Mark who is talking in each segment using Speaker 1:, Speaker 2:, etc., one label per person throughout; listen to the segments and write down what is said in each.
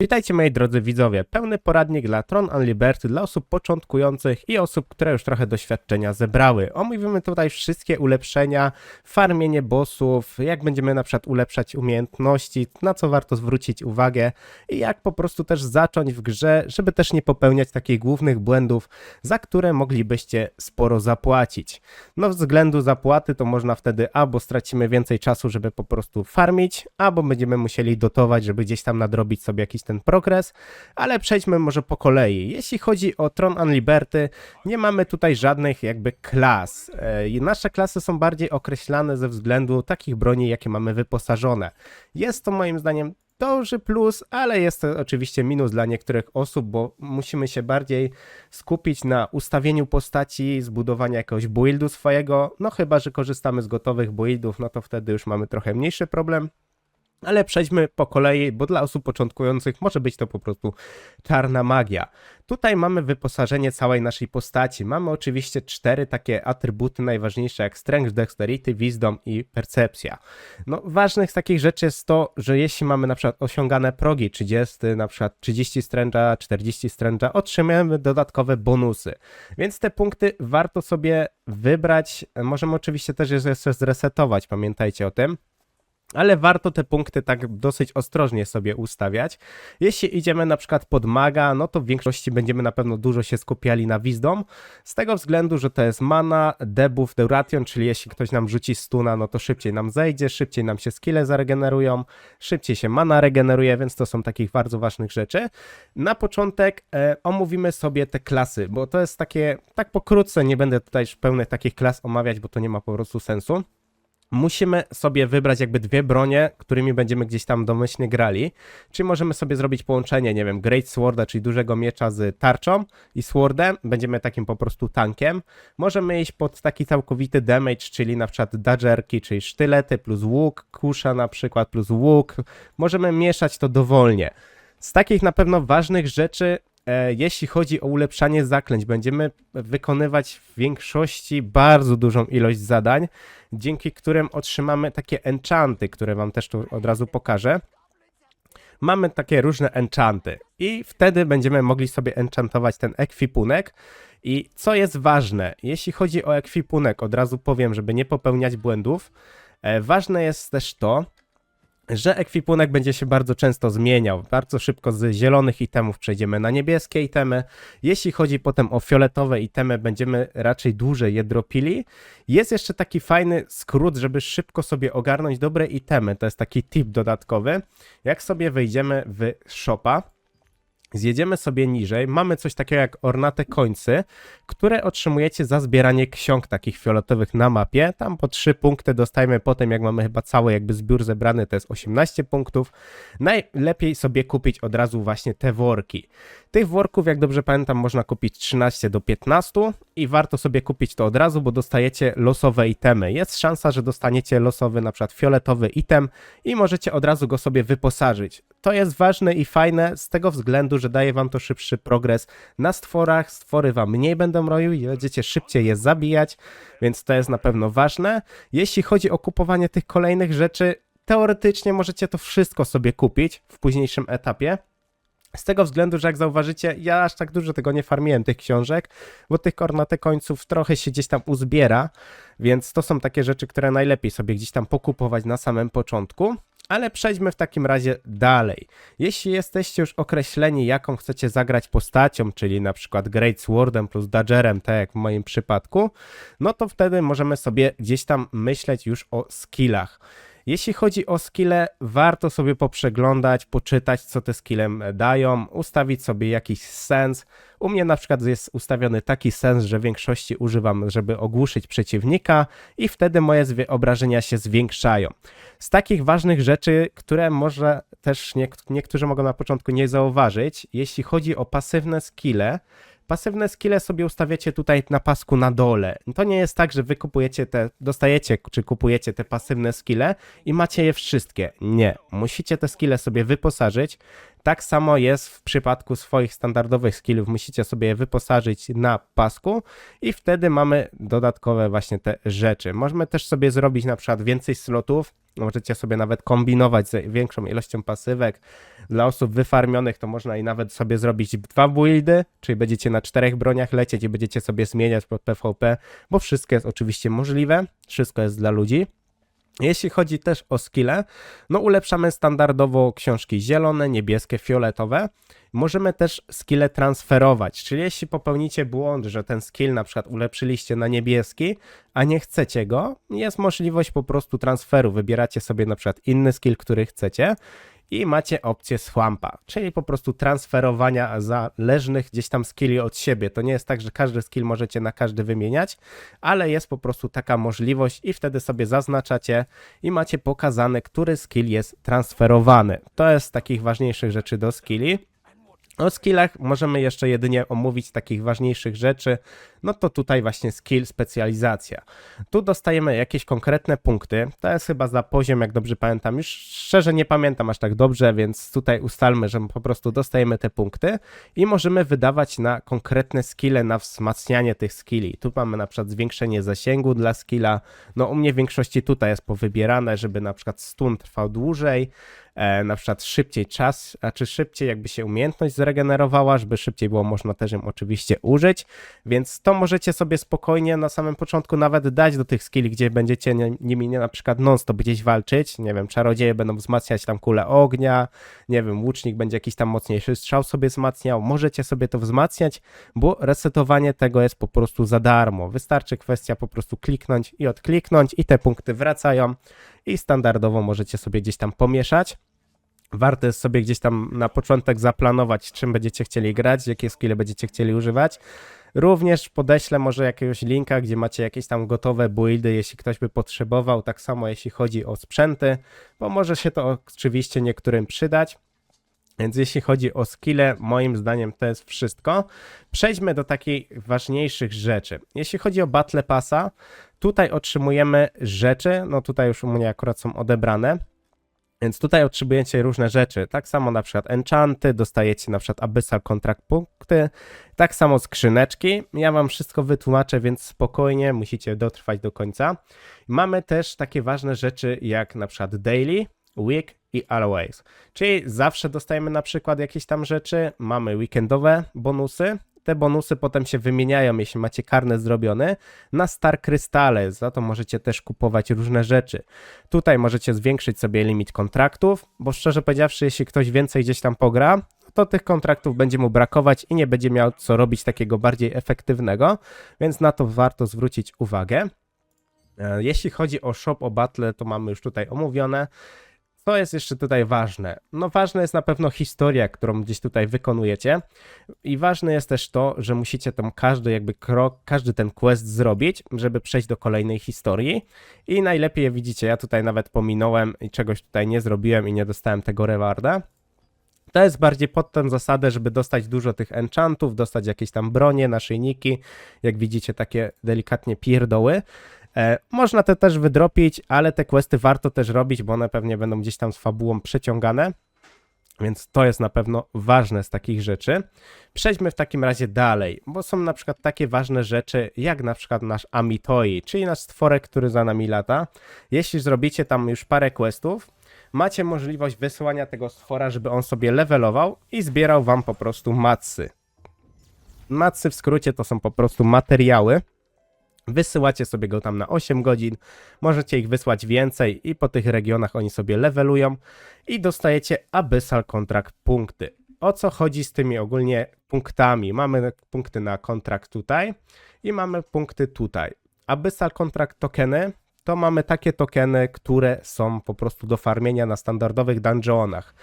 Speaker 1: Witajcie moi drodzy widzowie, pełny poradnik dla Tron and Liberty dla osób początkujących i osób, które już trochę doświadczenia zebrały. Omówimy tutaj wszystkie ulepszenia, farmienie bossów, jak będziemy na przykład ulepszać umiejętności, na co warto zwrócić uwagę i jak po prostu też zacząć w grze, żeby też nie popełniać takich głównych błędów, za które moglibyście sporo zapłacić. No względu zapłaty to można wtedy albo stracimy więcej czasu, żeby po prostu farmić, albo będziemy musieli dotować, żeby gdzieś tam nadrobić sobie jakiś ten progres, ale przejdźmy może po kolei. Jeśli chodzi o Tron and Liberty, nie mamy tutaj żadnych jakby klas. Nasze klasy są bardziej określane ze względu takich broni, jakie mamy wyposażone. Jest to moim zdaniem duży plus, ale jest to oczywiście minus dla niektórych osób, bo musimy się bardziej skupić na ustawieniu postaci, zbudowaniu jakiegoś buildu swojego, no chyba że korzystamy z gotowych buildów, no to wtedy już mamy trochę mniejszy problem. Ale przejdźmy po kolei, bo dla osób początkujących może być to po prostu czarna magia. Tutaj mamy wyposażenie całej naszej postaci. Mamy oczywiście 4 takie atrybuty najważniejsze jak Strength, Dexterity, Wisdom i Percepcja. No ważnych z takich rzeczy jest to, że jeśli mamy na przykład osiągane progi 30, na przykład 30 stręża, 40 stręża, otrzymujemy dodatkowe bonusy. Więc te punkty warto sobie wybrać. Możemy oczywiście też je jeszcze zresetować, pamiętajcie o tym. Ale warto te punkty tak dosyć ostrożnie sobie ustawiać. Jeśli idziemy na przykład pod maga, no to w większości będziemy na pewno dużo się skupiali na Wisdom, z tego względu, że to jest mana, debuff, duration, czyli jeśli ktoś nam rzuci stuna, no to szybciej nam zejdzie, szybciej nam się skille zaregenerują, szybciej się mana regeneruje, więc to są takich bardzo ważnych rzeczy. Na początek omówimy sobie te klasy, bo to jest takie, tak pokrótce, nie będę tutaj pełnych takich klas omawiać, bo to nie ma po prostu sensu. Musimy sobie wybrać jakby dwie bronie, którymi będziemy gdzieś tam domyślnie grali. Czyli możemy sobie zrobić połączenie, nie wiem, Great Sworda, czyli dużego miecza z tarczą i swordem. Będziemy takim po prostu tankiem. Możemy iść pod taki całkowity damage, czyli na przykład daggerki, czyli sztylety plus łuk, kusza na przykład plus łuk. Możemy mieszać to dowolnie. Z takich na pewno ważnych rzeczy, jeśli chodzi o ulepszanie zaklęć, będziemy wykonywać w większości bardzo dużą ilość zadań, dzięki którym otrzymamy takie enchanty, które wam też tu od razu pokażę. Mamy takie różne enchanty i wtedy będziemy mogli sobie enchantować ten ekwipunek. I co jest ważne, jeśli chodzi o ekwipunek, od razu powiem, żeby nie popełniać błędów, ważne jest też to, że ekwipunek będzie się bardzo często zmieniał. Bardzo szybko z zielonych itemów przejdziemy na niebieskie itemy. Jeśli chodzi potem o fioletowe itemy, będziemy raczej dłużej je dropili. Jest jeszcze taki fajny skrót, żeby szybko sobie ogarnąć dobre itemy. To jest taki tip dodatkowy. Jak sobie wejdziemy w shopa, zjedziemy sobie niżej, mamy coś takiego jak ornate końce, które otrzymujecie za zbieranie ksiąg takich fioletowych na mapie. Tam po 3 punkty dostajemy potem, jak mamy chyba cały jakby zbiór zebrany, to jest 18 punktów. Najlepiej sobie kupić od razu właśnie te worki. Tych worków, jak dobrze pamiętam, można kupić 13 do 15 i warto sobie kupić to od razu, bo dostajecie losowe itemy. Jest szansa, że dostaniecie losowy na przykład fioletowy item i możecie od razu go sobie wyposażyć. To jest ważne i fajne z tego względu, że daje wam to szybszy progres na stworach, stwory wam mniej będą roiły i będziecie szybciej je zabijać, więc to jest na pewno ważne. Jeśli chodzi o kupowanie tych kolejnych rzeczy, teoretycznie możecie to wszystko sobie kupić w późniejszym etapie. Z tego względu, że jak zauważycie, ja aż tak dużo tego nie farmiłem, tych książek, bo tych ornatek końców trochę się gdzieś tam uzbiera, więc to są takie rzeczy, które najlepiej sobie gdzieś tam pokupować na samym początku. Ale przejdźmy w takim razie dalej. Jeśli jesteście już określeni, jaką chcecie zagrać postacią, czyli na przykład Great Swordem plus Daggerem, tak jak w moim przypadku, no to wtedy możemy sobie gdzieś tam myśleć już o skillach. Jeśli chodzi o skille, warto sobie poprzeglądać, poczytać, co te skille dają, ustawić sobie jakiś sens. U mnie na przykład jest ustawiony taki sens, że w większości używam, żeby ogłuszyć przeciwnika i wtedy moje obrażenia się zwiększają. Z takich ważnych rzeczy, które może też niektórzy mogą na początku nie zauważyć, jeśli chodzi o pasywne skille sobie ustawiacie tutaj na pasku na dole. To nie jest tak, że wy dostajecie czy kupujecie te pasywne skille i macie je wszystkie. Nie. Musicie te skille sobie wyposażyć. Tak samo jest w przypadku swoich standardowych skillów, musicie sobie je wyposażyć na pasku i wtedy mamy dodatkowe właśnie te rzeczy. Możemy też sobie zrobić na przykład więcej slotów, możecie sobie nawet kombinować z większą ilością pasywek. Dla osób wyfarmionych to można i nawet sobie zrobić 2 buildy, czyli będziecie na 4 broniach lecieć i będziecie sobie zmieniać pod PvP, bo wszystko jest oczywiście możliwe, wszystko jest dla ludzi. Jeśli chodzi też o skille, no ulepszamy standardowo książki zielone, niebieskie, fioletowe. Możemy też skille transferować, czyli jeśli popełnicie błąd, że ten skill na przykład ulepszyliście na niebieski, a nie chcecie go, jest możliwość po prostu transferu. Wybieracie sobie na przykład inny skill, który chcecie i macie opcję swampa, czyli po prostu transferowania zależnych gdzieś tam skilli od siebie. To nie jest tak, że każdy skill możecie na każdy wymieniać, ale jest po prostu taka możliwość i wtedy sobie zaznaczacie i macie pokazane, który skill jest transferowany. To jest z takich ważniejszych rzeczy do skilli. O skillach możemy jeszcze jedynie omówić takich ważniejszych rzeczy, no to tutaj właśnie skill specjalizacja. Tu dostajemy jakieś konkretne punkty, to jest chyba za poziom, jak dobrze pamiętam, już szczerze nie pamiętam aż tak dobrze, więc tutaj ustalmy, że po prostu dostajemy te punkty i możemy wydawać na konkretne skille, na wzmacnianie tych skilli. Tu mamy na przykład zwiększenie zasięgu dla skilla, no u mnie w większości tutaj jest powybierane, żeby na przykład stun trwał dłużej, na przykład szybciej czas, a czy szybciej jakby się umiejętność zregenerowała, żeby szybciej było można też ją oczywiście użyć, więc to możecie sobie spokojnie na samym początku nawet dać do tych skilli, gdzie będziecie nimi na przykład non-stop gdzieś walczyć, nie wiem, czarodzieje będą wzmacniać tam kulę ognia, nie wiem, łucznik będzie jakiś tam mocniejszy strzał sobie wzmacniał, możecie sobie to wzmacniać, bo resetowanie tego jest po prostu za darmo, wystarczy kwestia po prostu kliknąć i odkliknąć i te punkty wracają i standardowo możecie sobie gdzieś tam pomieszać. Warto jest sobie gdzieś tam na początek zaplanować, czym będziecie chcieli grać, jakie skille będziecie chcieli używać. Również podeślę może jakiegoś linka, gdzie macie jakieś tam gotowe buildy, jeśli ktoś by potrzebował, tak samo jeśli chodzi o sprzęty, bo może się to oczywiście niektórym przydać. Więc jeśli chodzi o skille, moim zdaniem to jest wszystko. Przejdźmy do takich ważniejszych rzeczy. Jeśli chodzi o Battle Passa, tutaj otrzymujemy rzeczy, no tutaj już u mnie akurat są odebrane, więc tutaj otrzymujecie różne rzeczy, tak samo na przykład enchanty, dostajecie na przykład Abyssal Contract punkty, tak samo skrzyneczki, ja wam wszystko wytłumaczę, więc spokojnie musicie dotrwać do końca. Mamy też takie ważne rzeczy jak na przykład Daily, Week i Always, czyli zawsze dostajemy na przykład jakieś tam rzeczy, mamy weekendowe bonusy. Te bonusy potem się wymieniają, jeśli macie karnet zrobiony, na Star Krystale, za to możecie też kupować różne rzeczy. Tutaj możecie zwiększyć sobie limit kontraktów, bo szczerze powiedziawszy, jeśli ktoś więcej gdzieś tam pogra, to tych kontraktów będzie mu brakować i nie będzie miał co robić takiego bardziej efektywnego, więc na to warto zwrócić uwagę. Jeśli chodzi o Shop, o Battle, to mamy już tutaj omówione. Co jest jeszcze tutaj ważne? No ważne jest na pewno historia, którą gdzieś tutaj wykonujecie i ważne jest też to, że musicie tam każdy jakby krok, każdy ten quest zrobić, żeby przejść do kolejnej historii i najlepiej widzicie, ja tutaj nawet pominąłem i czegoś tutaj nie zrobiłem i nie dostałem tego rewarda. To jest bardziej pod tę zasadę, żeby dostać dużo tych enchantów, dostać jakieś tam bronie, naszyjniki, jak widzicie takie delikatnie pierdoły. Można te też wydropić, ale te questy warto też robić, bo one pewnie będą gdzieś tam z fabułą przeciągane, więc to jest na pewno ważne z takich rzeczy. Przejdźmy w takim razie dalej, bo są na przykład takie ważne rzeczy, jak na przykład nasz Amitoi, czyli nasz stworek, który za nami lata. Jeśli zrobicie tam już parę questów, macie możliwość wysłania tego stwora, żeby on sobie levelował i zbierał wam po prostu matsy. Matsy w skrócie to są po prostu materiały. Wysyłacie sobie go tam na 8 godzin, możecie ich wysłać więcej i po tych regionach oni sobie levelują i dostajecie Abyssal Contract punkty. O co chodzi z tymi ogólnie punktami? Mamy punkty na kontrakt tutaj i mamy punkty tutaj. Abyssal Contract tokeny to mamy takie tokeny, które są po prostu do farmienia na standardowych dungeonach.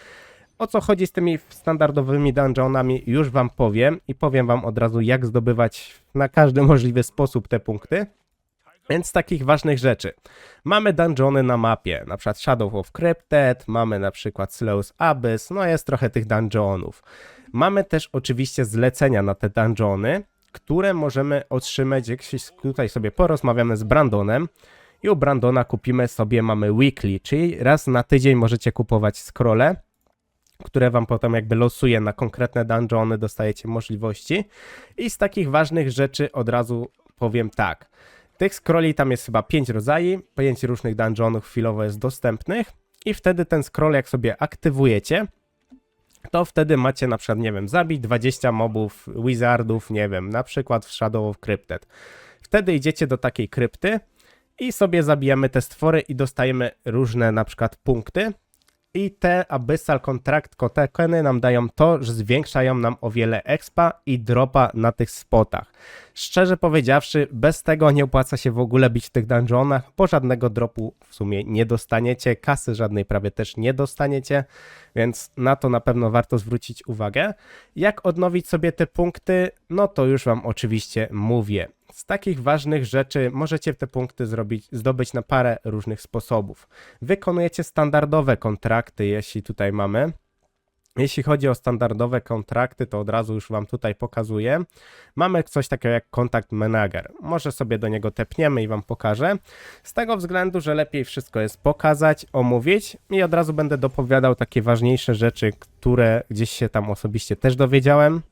Speaker 1: O co chodzi z tymi standardowymi dungeonami już wam powiem i powiem wam od razu, jak zdobywać na każdy możliwy sposób te punkty. Więc z takich ważnych rzeczy. Mamy dungeony na mapie, na przykład Shadow of Crypted, mamy na przykład Slow's Abyss, no jest trochę tych dungeonów. Mamy też oczywiście zlecenia na te dungeony, które możemy otrzymać, jak tutaj sobie porozmawiamy z Brandonem i u Brandona kupimy sobie, mamy weekly, czyli raz na tydzień możecie kupować scrolle, które wam potem jakby losuje na konkretne dungeony, dostajecie możliwości. I z takich ważnych rzeczy od razu powiem tak. Tych scrolli tam jest chyba 5 rodzajów, 5 różnych dungeonów chwilowo jest dostępnych i wtedy ten scroll jak sobie aktywujecie, to wtedy macie na przykład, nie wiem, zabić 20 mobów, wizardów, nie wiem, na przykład w Shadow of Crypted. Wtedy idziecie do takiej krypty i sobie zabijamy te stwory i dostajemy różne na przykład punkty. I te Abyssal Contract tokeny nam dają to, że zwiększają nam o wiele expa i dropa na tych spotach. Szczerze powiedziawszy, bez tego nie opłaca się w ogóle bić w tych dungeonach, bo żadnego dropu w sumie nie dostaniecie, kasy żadnej prawie też nie dostaniecie, więc na to na pewno warto zwrócić uwagę. Jak odnowić sobie te punkty, no to już wam oczywiście mówię. Z takich ważnych rzeczy możecie te punkty zdobyć na parę różnych sposobów. Wykonujecie standardowe kontrakty, jeśli tutaj mamy. Jeśli chodzi o standardowe kontrakty, to od razu już wam tutaj pokazuję. Mamy coś takiego jak Contact Manager. Może sobie do niego tepniemy i wam pokażę. Z tego względu, że lepiej wszystko jest pokazać, omówić i od razu będę dopowiadał takie ważniejsze rzeczy, które gdzieś się tam osobiście też dowiedziałem,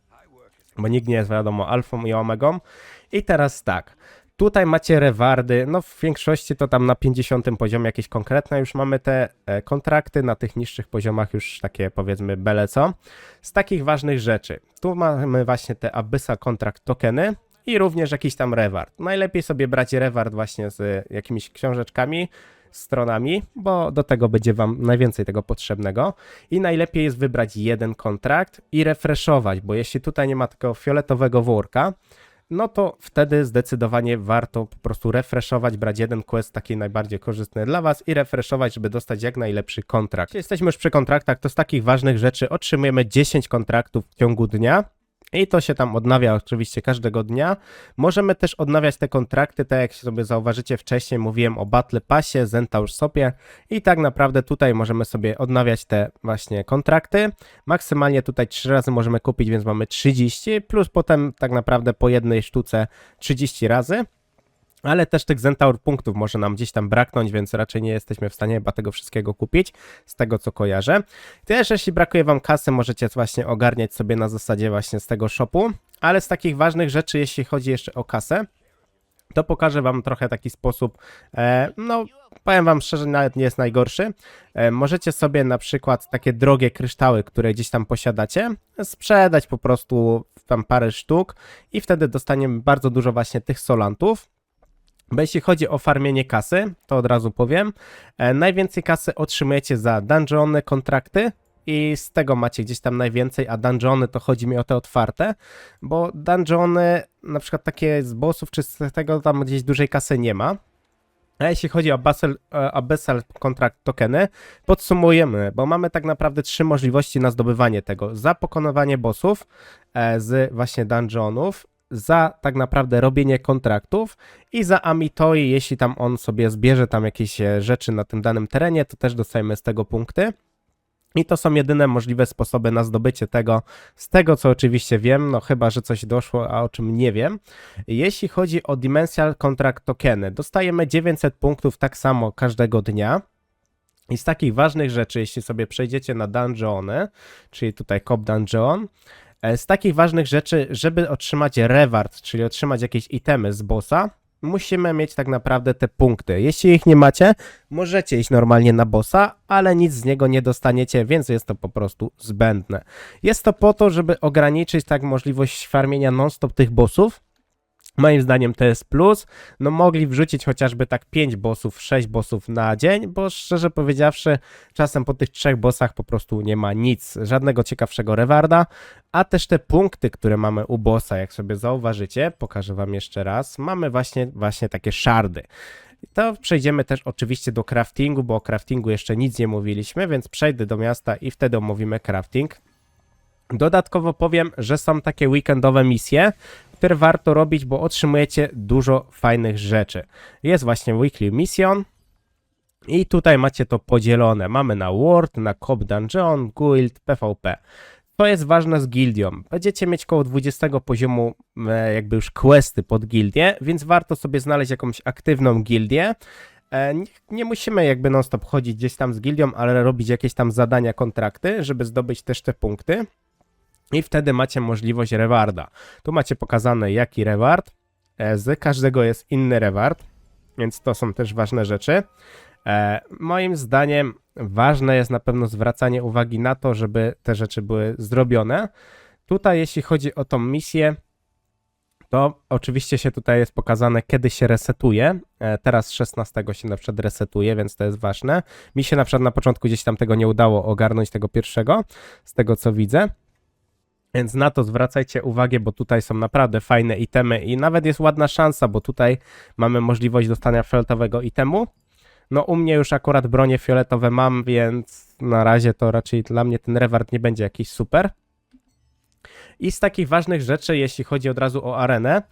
Speaker 1: bo nikt nie jest wiadomo alfą i omegą. I teraz tak, tutaj macie rewardy, no w większości to tam na 50 poziomie jakieś konkretne już mamy te kontrakty, na tych niższych poziomach już takie powiedzmy byle co. Z takich ważnych rzeczy, tu mamy właśnie te Abyssal Contract tokeny i również jakiś tam reward. Najlepiej sobie brać reward właśnie z jakimiś książeczkami, stronami, bo do tego będzie wam najwięcej tego potrzebnego i najlepiej jest wybrać jeden kontrakt i refreshować, bo jeśli tutaj nie ma takiego fioletowego worka, no to wtedy zdecydowanie warto po prostu refreshować, brać jeden quest taki najbardziej korzystny dla was i refreshować, żeby dostać jak najlepszy kontrakt. Jeśli jesteśmy już przy kontraktach, to z takich ważnych rzeczy otrzymujemy 10 kontraktów w ciągu dnia. I to się tam odnawia oczywiście każdego dnia. Możemy też odnawiać te kontrakty, tak jak sobie zauważycie wcześniej, mówiłem o Battle Passie, Centaur Shopie i tak naprawdę tutaj możemy sobie odnawiać te właśnie kontrakty. Maksymalnie tutaj 3 razy możemy kupić, więc mamy 30, plus potem tak naprawdę po jednej sztuce 30 razy. Ale też tych Centaur punktów może nam gdzieś tam braknąć, więc raczej nie jesteśmy w stanie chyba tego wszystkiego kupić, z tego co kojarzę. Też jeśli brakuje wam kasy, możecie właśnie ogarniać sobie na zasadzie właśnie z tego shopu, ale z takich ważnych rzeczy, jeśli chodzi jeszcze o kasę, to pokażę wam trochę taki sposób, no powiem wam szczerze, nawet nie jest najgorszy. Możecie sobie na przykład takie drogie kryształy, które gdzieś tam posiadacie, sprzedać po prostu tam parę sztuk i wtedy dostaniemy bardzo dużo właśnie tych solantów. Bo jeśli chodzi o farmienie kasy, to od razu powiem, najwięcej kasy otrzymujecie za dungeony, kontrakty i z tego macie gdzieś tam najwięcej, a dungeony to chodzi mi o te otwarte, bo dungeony, na przykład takie z bossów czy z tego tam gdzieś dużej kasy nie ma. A jeśli chodzi o Abyssal Contract tokeny, podsumujemy, bo mamy tak naprawdę 3 możliwości na zdobywanie tego. Za pokonywanie bossów z właśnie dungeonów, za tak naprawdę robienie kontraktów i za Amitoi, jeśli tam on sobie zbierze tam jakieś rzeczy na tym danym terenie, to też dostajemy z tego punkty. I to są jedyne możliwe sposoby na zdobycie tego, z tego co oczywiście wiem, no chyba, że coś doszło, a o czym nie wiem. Jeśli chodzi o Dimensional Contract tokeny, dostajemy 900 punktów tak samo każdego dnia. I z takich ważnych rzeczy, jeśli sobie przejdziecie na dungeony, czyli tutaj Cop Dungeon, z takich ważnych rzeczy, żeby otrzymać reward, czyli otrzymać jakieś itemy z bossa, musimy mieć tak naprawdę te punkty. Jeśli ich nie macie, możecie iść normalnie na bossa, ale nic z niego nie dostaniecie, więc jest to po prostu zbędne. Jest to po to, żeby ograniczyć tak możliwość farmienia non-stop tych bossów. Moim zdaniem to jest plus, no mogli wrzucić chociażby tak 5 bossów, 6 bossów na dzień, bo szczerze powiedziawszy czasem po tych 3 bossach po prostu nie ma nic, żadnego ciekawszego rewarda, a też te punkty, które mamy u bossa, jak sobie zauważycie, pokażę wam jeszcze raz, mamy właśnie takie szardy. To przejdziemy też oczywiście do craftingu, bo o craftingu jeszcze nic nie mówiliśmy, więc przejdę do miasta i wtedy omówimy crafting. Dodatkowo powiem, że są takie weekendowe misje, które warto robić, bo otrzymujecie dużo fajnych rzeczy. Jest właśnie Weekly Mission i tutaj macie to podzielone. Mamy na World, na Cop Dungeon, Guild, PvP. To jest ważne z gildią. Będziecie mieć koło 20 poziomu jakby już questy pod gildię, więc warto sobie znaleźć jakąś aktywną gildię. Nie musimy jakby non-stop chodzić gdzieś tam z gildią, ale robić jakieś tam zadania, kontrakty, żeby zdobyć też te punkty. I wtedy macie możliwość rewarda. Tu macie pokazane jaki reward. Z każdego jest inny reward, więc to są też ważne rzeczy. Moim zdaniem ważne jest na pewno zwracanie uwagi na to, żeby te rzeczy były zrobione. Tutaj jeśli chodzi o tą misję, to oczywiście się tutaj jest pokazane, kiedy się resetuje. Teraz 16 się na przykład resetuje, więc to jest ważne. Mi się na przykład na początku gdzieś tam tego nie udało ogarnąć, tego pierwszego, z tego co widzę. Więc na to zwracajcie uwagę, bo tutaj są naprawdę fajne itemy i nawet jest ładna szansa, bo tutaj mamy możliwość dostania fioletowego itemu. No u mnie już akurat bronie fioletowe mam, więc na razie to raczej dla mnie ten reward nie będzie jakiś super. I z takich ważnych rzeczy, jeśli chodzi od razu o arenę,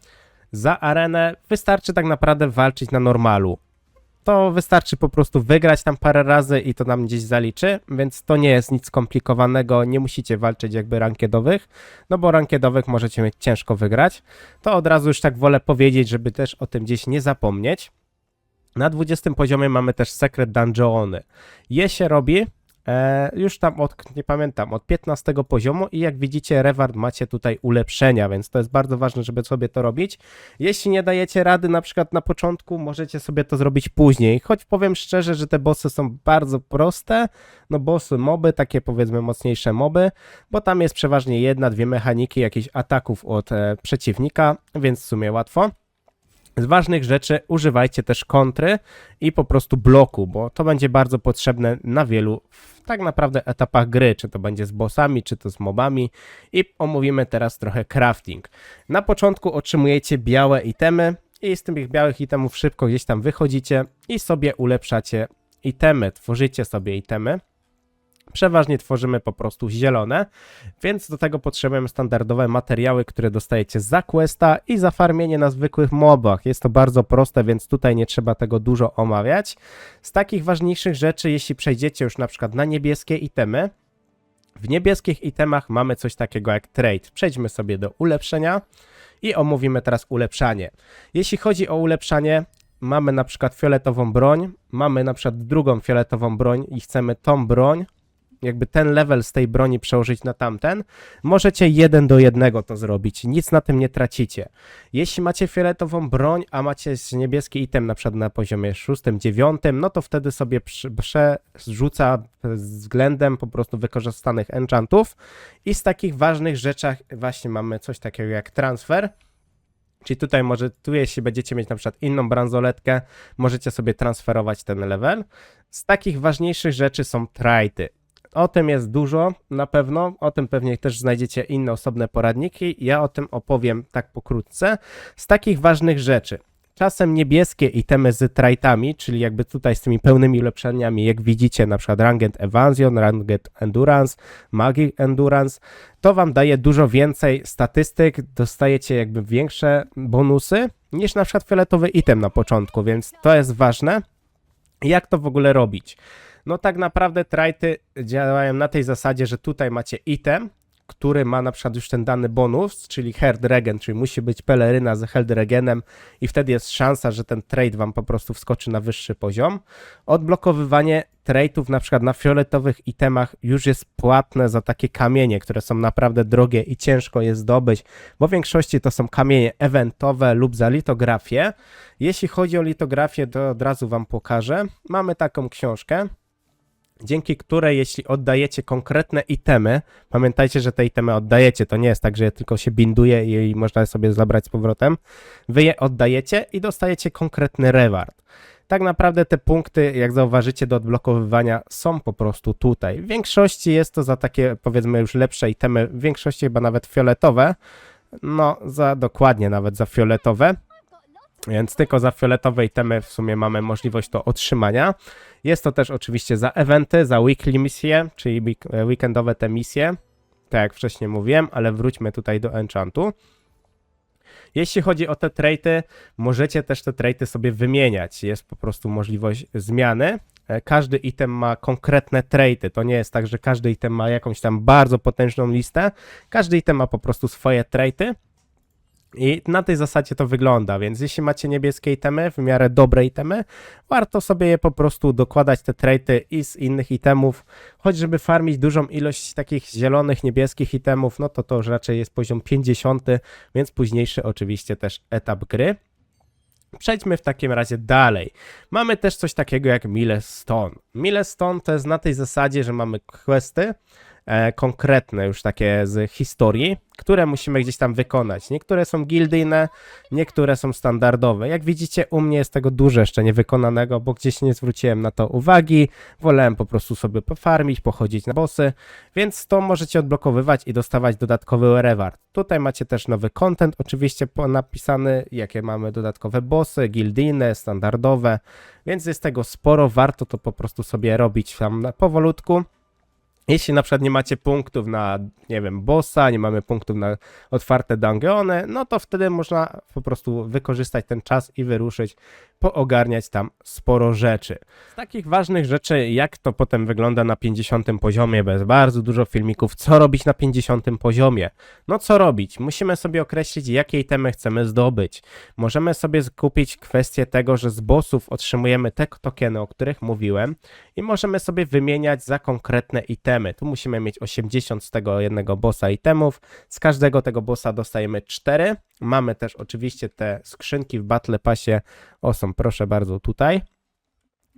Speaker 1: za arenę wystarczy tak naprawdę walczyć na normalu. To wystarczy po prostu wygrać tam parę razy i to nam gdzieś zaliczy, więc to nie jest nic skomplikowanego, nie musicie walczyć jakby rankiedowych, no bo rankiedowych możecie mieć ciężko wygrać. To od razu już tak wolę powiedzieć, żeby też o tym gdzieś nie zapomnieć. Na 20 poziomie mamy też Secret Dungeony. Je się robi już tam nie pamiętam, od 15 poziomu i jak widzicie reward macie tutaj ulepszenia, więc to jest bardzo ważne, żeby sobie to robić. Jeśli nie dajecie rady na przykład na początku, możecie sobie to zrobić później, choć powiem szczerze, że te bossy są bardzo proste, no bossy, moby, takie powiedzmy mocniejsze moby, bo tam jest przeważnie jedna, dwie mechaniki jakichś ataków od przeciwnika, więc w sumie łatwo. Z ważnych rzeczy używajcie też kontry i po prostu bloku, bo to będzie bardzo potrzebne na wielu tak naprawdę etapach gry, czy to będzie z bossami, czy to z mobami i omówimy teraz trochę crafting. Na początku otrzymujecie białe itemy i z tych białych itemów szybko gdzieś tam wychodzicie i sobie ulepszacie itemy, tworzycie sobie itemy. Przeważnie tworzymy po prostu zielone, więc do tego potrzebujemy standardowe materiały, które dostajecie za questa i za farmienie na zwykłych mobach. Jest to bardzo proste, więc tutaj nie trzeba tego dużo omawiać. Z takich ważniejszych rzeczy, jeśli przejdziecie już na przykład na niebieskie itemy, w niebieskich itemach mamy coś takiego jak trade. Przejdźmy sobie do ulepszenia i omówimy teraz ulepszanie. Jeśli chodzi o ulepszanie, mamy na przykład fioletową broń, mamy na przykład drugą fioletową broń i chcemy tą broń, jakby ten level z tej broni przełożyć na tamten, możecie 1 do 1 to zrobić, nic na tym nie tracicie. Jeśli macie fioletową broń, a macie niebieski item na przykład na poziomie 6, 9, no to wtedy sobie przerzuca względem po prostu wykorzystanych enchantów i z takich ważnych rzeczach właśnie mamy coś takiego jak transfer. Czyli tutaj jeśli będziecie mieć na przykład inną bransoletkę, możecie sobie transferować ten level. Z takich ważniejszych rzeczy są traity. O tym jest dużo, na pewno, o tym pewnie też znajdziecie inne osobne poradniki, ja o tym opowiem tak pokrótce. Z takich ważnych rzeczy, czasem niebieskie itemy z traitami, czyli jakby tutaj z tymi pełnymi ulepszeniami, jak widzicie, na przykład Ranged Evasion, Ranged Endurance, Magic Endurance, to wam daje dużo więcej statystyk, dostajecie jakby większe bonusy niż na przykład fioletowy item na początku, więc to jest ważne. Jak to w ogóle robić? No tak naprawdę traity działają na tej zasadzie, że tutaj macie item, który ma na przykład już ten dany bonus, czyli Health Regen, czyli musi być peleryna z Health Regenem i wtedy jest szansa, że ten trade wam po prostu wskoczy na wyższy poziom. Odblokowywanie trade'ów na przykład na fioletowych itemach już jest płatne za takie kamienie, które są naprawdę drogie i ciężko je zdobyć, bo w większości to są kamienie eventowe lub za litografię. Jeśli chodzi o litografię, to od razu wam pokażę. Mamy taką książkę, dzięki której jeśli oddajecie konkretne itemy, pamiętajcie, że te itemy oddajecie, to nie jest tak, że je tylko się binduje i można je sobie zabrać z powrotem, wy je oddajecie i dostajecie konkretny reward. Tak naprawdę te punkty, jak zauważycie, do odblokowywania są po prostu tutaj. W większości jest to za takie, powiedzmy, już lepsze itemy, w większości chyba nawet fioletowe, no dokładnie nawet za fioletowe. Więc tylko za fioletowe itemy w sumie mamy możliwość to otrzymania. Jest to też oczywiście za eventy, za weekly misje, czyli weekendowe te misje, tak jak wcześniej mówiłem, ale wróćmy tutaj do enchantu. Jeśli chodzi o te traity, możecie też te traity sobie wymieniać. Jest po prostu możliwość zmiany. Każdy item ma konkretne traity. To nie jest tak, że każdy item ma jakąś tam bardzo potężną listę. Każdy item ma po prostu swoje traity. I na tej zasadzie to wygląda, więc jeśli macie niebieskie itemy, w miarę dobre itemy, warto sobie je po prostu dokładać te traity i z innych itemów, choć żeby farmić dużą ilość takich zielonych, niebieskich itemów, no to już raczej jest poziom 50, więc późniejszy oczywiście też etap gry. Przejdźmy w takim razie dalej. Mamy też coś takiego jak Milestone. Milestone to jest na tej zasadzie, że mamy questy, konkretne już takie z historii, które musimy gdzieś tam wykonać. Niektóre są gildyjne, niektóre są standardowe. Jak widzicie, u mnie jest tego dużo jeszcze niewykonanego, bo gdzieś nie zwróciłem na to uwagi. Wolałem po prostu sobie pofarmić, pochodzić na bossy, więc to możecie odblokowywać i dostawać dodatkowy reward. Tutaj macie też nowy content, oczywiście napisany, jakie mamy dodatkowe bossy, gildyjne, standardowe, więc jest tego sporo, warto to po prostu sobie robić tam powolutku. Jeśli na przykład nie macie punktów na, nie wiem, bossa, nie mamy punktów na otwarte dungeony, no to wtedy można po prostu wykorzystać ten czas i wyruszyć, poogarniać tam sporo rzeczy. Z takich ważnych rzeczy, jak to potem wygląda na 50 poziomie, bez bardzo dużo filmików, co robić na 50 poziomie. No co robić? Musimy sobie określić, jakie itemy chcemy zdobyć. Możemy sobie skupić kwestię tego, że z bossów otrzymujemy te tokeny, o których mówiłem i możemy sobie wymieniać za konkretne itemy. Tu musimy mieć 80 z tego jednego bossa itemów. Z każdego tego bossa dostajemy 4. Mamy też oczywiście te skrzynki w Battle Passie. O, są, proszę bardzo, tutaj.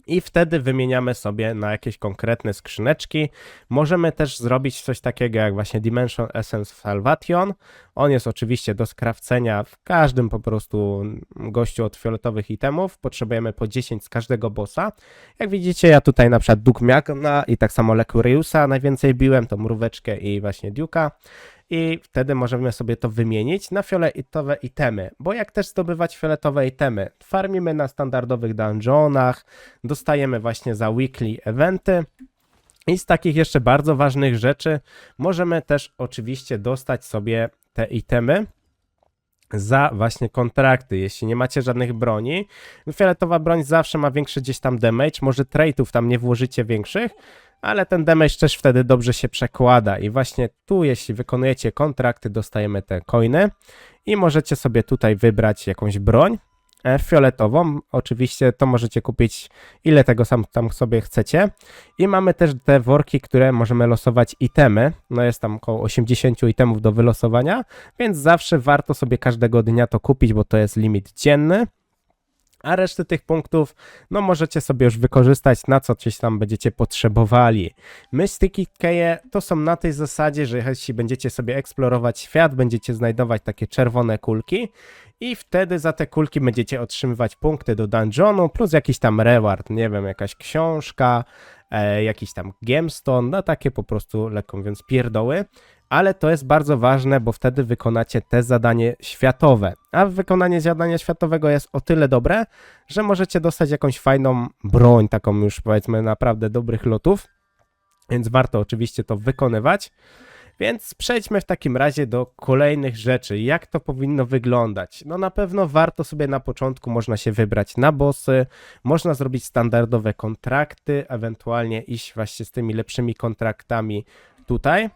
Speaker 1: I wtedy wymieniamy sobie na jakieś konkretne skrzyneczki. Możemy też zrobić coś takiego jak właśnie Dimension Essence Salvation. On jest oczywiście do skrawcenia w każdym po prostu gościu od fioletowych itemów. Potrzebujemy po 10 z każdego bossa. Jak widzicie, ja tutaj na przykład Dugmiagna i tak samo Lecuriusa najwięcej biłem, tą mróweczkę i właśnie Duke'a. I wtedy możemy sobie to wymienić na fioletowe itemy, bo jak też zdobywać fioletowe itemy? Farmimy na standardowych dungeonach, dostajemy właśnie za weekly eventy i z takich jeszcze bardzo ważnych rzeczy możemy też oczywiście dostać sobie te itemy za właśnie kontrakty, jeśli nie macie żadnych broni. Fioletowa broń zawsze ma większy gdzieś tam damage, może traitów tam nie włożycie większych, ale ten damage też wtedy dobrze się przekłada i właśnie tu, jeśli wykonujecie kontrakty, dostajemy te coiny i możecie sobie tutaj wybrać jakąś broń fioletową. Oczywiście to możecie kupić ile tego tam sobie chcecie i mamy też te worki, które możemy losować itemy. No jest tam około 80 itemów do wylosowania, więc zawsze warto sobie każdego dnia to kupić, bo to jest limit dzienny. A resztę tych punktów, no możecie sobie już wykorzystać na co coś tam będziecie potrzebowali. Mysticky Keje to są na tej zasadzie, że jeśli będziecie sobie eksplorować świat, będziecie znajdować takie czerwone kulki i wtedy za te kulki będziecie otrzymywać punkty do dungeonu plus jakiś tam reward, nie wiem, jakaś książka, jakiś tam gemstone, no takie po prostu lekko mówiąc pierdoły. Ale to jest bardzo ważne, bo wtedy wykonacie te zadanie światowe. A wykonanie zadania światowego jest o tyle dobre, że możecie dostać jakąś fajną broń, taką już powiedzmy naprawdę dobrych lotów. Więc warto oczywiście to wykonywać. Więc przejdźmy w takim razie do kolejnych rzeczy. Jak to powinno wyglądać? No na pewno warto sobie na początku, można się wybrać na bossy, można zrobić standardowe kontrakty, ewentualnie iść właśnie z tymi lepszymi kontraktami tutaj.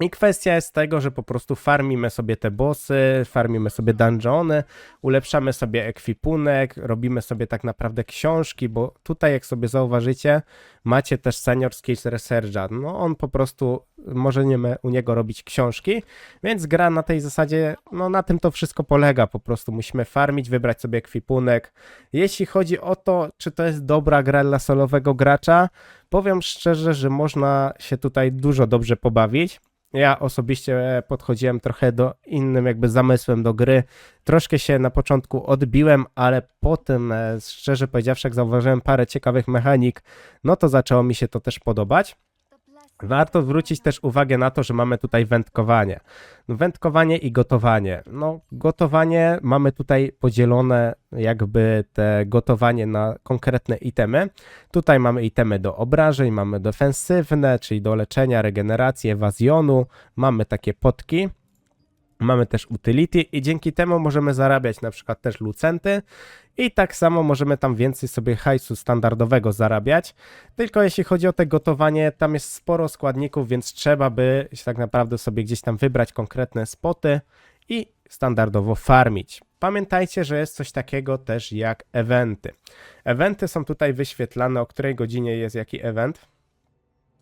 Speaker 1: I kwestia jest tego, że po prostu farmimy sobie te bossy, farmimy sobie dungeony, ulepszamy sobie ekwipunek, robimy sobie tak naprawdę książki, bo tutaj jak sobie zauważycie, macie też Senior Skills Researcha. No on po prostu, możemy u niego robić książki, więc gra na tej zasadzie, no na tym to wszystko polega, po prostu musimy farmić, wybrać sobie ekwipunek. Jeśli chodzi o to, czy to jest dobra gra dla solowego gracza, powiem szczerze, że można się tutaj dużo dobrze pobawić. Ja osobiście podchodziłem trochę do innym jakby zamysłem do gry. Troszkę się na początku odbiłem, ale potem, szczerze powiedziawszy, jak zauważyłem parę ciekawych mechanik, no to zaczęło mi się to też podobać. Warto zwrócić też uwagę na to, że mamy tutaj wędkowanie. Wędkowanie i gotowanie. No, gotowanie mamy tutaj podzielone jakby te gotowanie na konkretne itemy. Tutaj mamy itemy do obrażeń, mamy defensywne, czyli do leczenia, regeneracji, ewazjonu. Mamy takie potki. Mamy też utility i dzięki temu możemy zarabiać na przykład też lucenty i tak samo możemy tam więcej sobie hajsu standardowego zarabiać. Tylko jeśli chodzi o te gotowanie, tam jest sporo składników, więc trzeba by tak naprawdę sobie gdzieś tam wybrać konkretne spoty i standardowo farmić. Pamiętajcie, że jest coś takiego też jak eventy. Eventy są tutaj wyświetlane, o której godzinie jest jaki event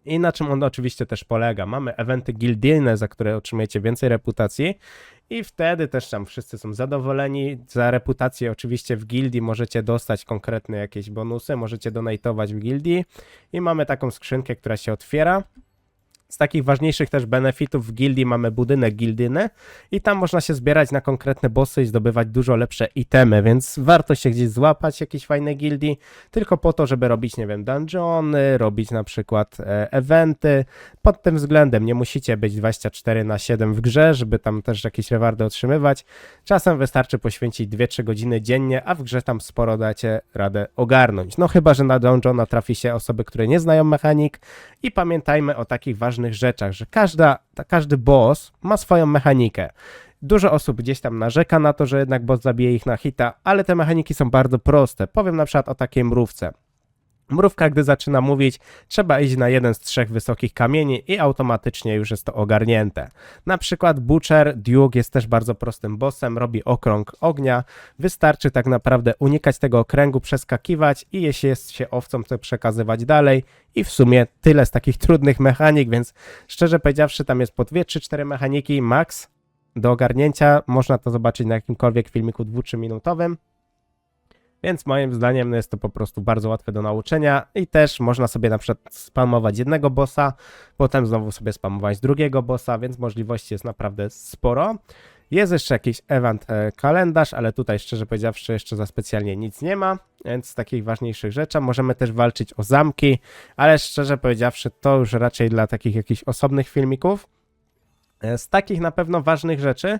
Speaker 1: i na czym on oczywiście też polega. Mamy eventy gildijne, za które otrzymujecie więcej reputacji i wtedy też tam wszyscy są zadowoleni. Za reputację oczywiście w gildii możecie dostać konkretne jakieś bonusy, możecie donatować w gildii i mamy taką skrzynkę, która się otwiera. Z takich ważniejszych też benefitów w gildii mamy budynek gildyjny i tam można się zbierać na konkretne bossy i zdobywać dużo lepsze itemy, więc warto się gdzieś złapać jakiejś fajnej gildii, tylko po to, żeby robić, nie wiem, dungeony, robić na przykład eventy. Pod tym względem nie musicie być 24/7 w grze, żeby tam też jakieś rewardy otrzymywać. Czasem wystarczy poświęcić 2-3 godziny dziennie, a w grze tam sporo dacie radę ogarnąć. No chyba, że na dungeona trafi się osoby, które nie znają mechanik i pamiętajmy o takich ważnych rzeczach, że każdy boss ma swoją mechanikę. Dużo osób gdzieś tam narzeka na to, że jednak boss zabije ich na hita, ale te mechaniki są bardzo proste. Powiem na przykład o takiej mrówce. Mrówka, gdy zaczyna mówić, trzeba iść na jeden z 3 wysokich kamieni i automatycznie już jest to ogarnięte. Na przykład Butcher Duke jest też bardzo prostym bossem, robi okrąg ognia. Wystarczy tak naprawdę unikać tego okręgu, przeskakiwać i jeśli jest się owcą, to przekazywać dalej. I w sumie tyle z takich trudnych mechanik, więc szczerze powiedziawszy tam jest po 2, 3, 4 mechaniki max do ogarnięcia. Można to zobaczyć na jakimkolwiek filmiku 2-3 minutowym. Więc moim zdaniem jest to po prostu bardzo łatwe do nauczenia i też można sobie na przykład spamować jednego bossa, potem znowu sobie spamować drugiego bossa, więc możliwości jest naprawdę sporo. Jest jeszcze jakiś event kalendarz, ale tutaj szczerze powiedziawszy jeszcze za specjalnie nic nie ma, więc z takich ważniejszych rzeczy możemy też walczyć o zamki, ale szczerze powiedziawszy to już raczej dla takich jakichś osobnych filmików. Z takich na pewno ważnych rzeczy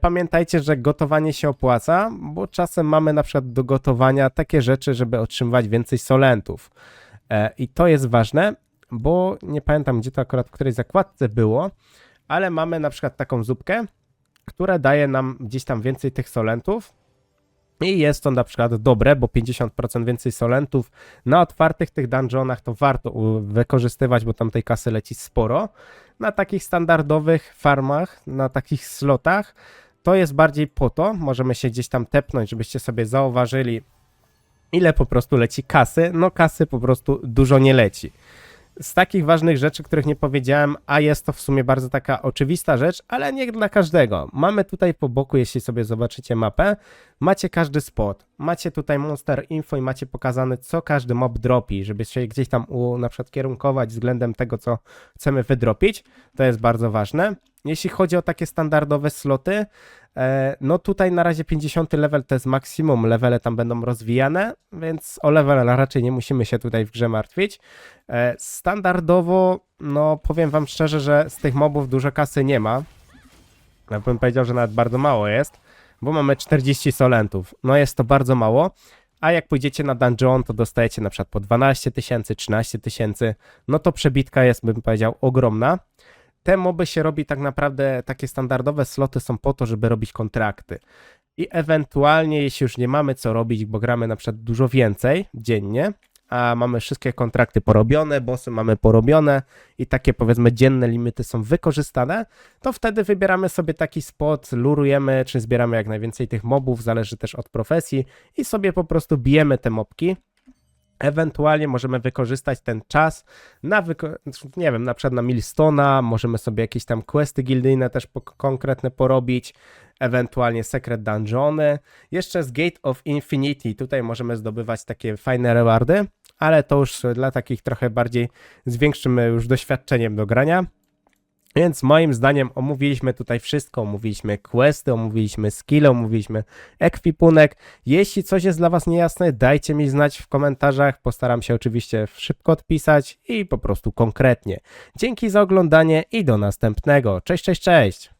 Speaker 1: pamiętajcie, że gotowanie się opłaca, bo czasem mamy na przykład do gotowania takie rzeczy, żeby otrzymywać więcej solentów. I to jest ważne, bo nie pamiętam, gdzie to akurat w której zakładce było, ale mamy na przykład taką zupkę, która daje nam gdzieś tam więcej tych solentów. I jest to na przykład dobre, bo 50% więcej solentów na otwartych tych dungeonach to warto wykorzystywać, bo tam tej kasy leci sporo. Na takich standardowych farmach, na takich slotach to jest bardziej po to, możemy się gdzieś tam tepnąć, żebyście sobie zauważyli, ile po prostu leci kasy. No kasy po prostu dużo nie leci. Z takich ważnych rzeczy, których nie powiedziałem, a jest to w sumie bardzo taka oczywista rzecz, ale nie dla każdego. Mamy tutaj po boku, jeśli sobie zobaczycie mapę, macie każdy spot. Macie tutaj Monster Info i macie pokazane, co każdy mob dropi, żeby się gdzieś tam na przykład kierunkować względem tego, co chcemy wydropić. To jest bardzo ważne. Jeśli chodzi o takie standardowe sloty, no tutaj na razie 50 level to jest maksimum, levele tam będą rozwijane, więc o level raczej nie musimy się tutaj w grze martwić. Standardowo, no powiem wam szczerze, że z tych mobów dużo kasy nie ma. Ja bym powiedział, że nawet bardzo mało jest, bo mamy 40 solentów. No jest to bardzo mało, a jak pójdziecie na dungeon, to dostajecie na przykład po 12 000, 13 000, no to przebitka jest, bym powiedział, ogromna. Te moby się robi tak naprawdę, takie standardowe sloty są po to, żeby robić kontrakty. I ewentualnie, jeśli już nie mamy co robić, bo gramy na przykład dużo więcej dziennie, a mamy wszystkie kontrakty porobione, bossy mamy porobione i takie powiedzmy dzienne limity są wykorzystane, to wtedy wybieramy sobie taki spot, lurujemy, czy zbieramy jak najwięcej tych mobów, zależy też od profesji i sobie po prostu bijemy te mobki. Ewentualnie możemy wykorzystać ten czas na, nie wiem, na przykład na Millstone'a, możemy sobie jakieś tam questy gildyjne też konkretne porobić, ewentualnie secret dungeony. Jeszcze z Gate of Infinity, tutaj możemy zdobywać takie fajne rewardy, ale to już dla takich trochę bardziej z większym już doświadczeniem do grania. Więc moim zdaniem omówiliśmy tutaj wszystko, omówiliśmy questy, omówiliśmy skille, omówiliśmy ekwipunek. Jeśli coś jest dla was niejasne, dajcie mi znać w komentarzach, postaram się oczywiście szybko odpisać i po prostu konkretnie. Dzięki za oglądanie i do następnego. Cześć, cześć, cześć!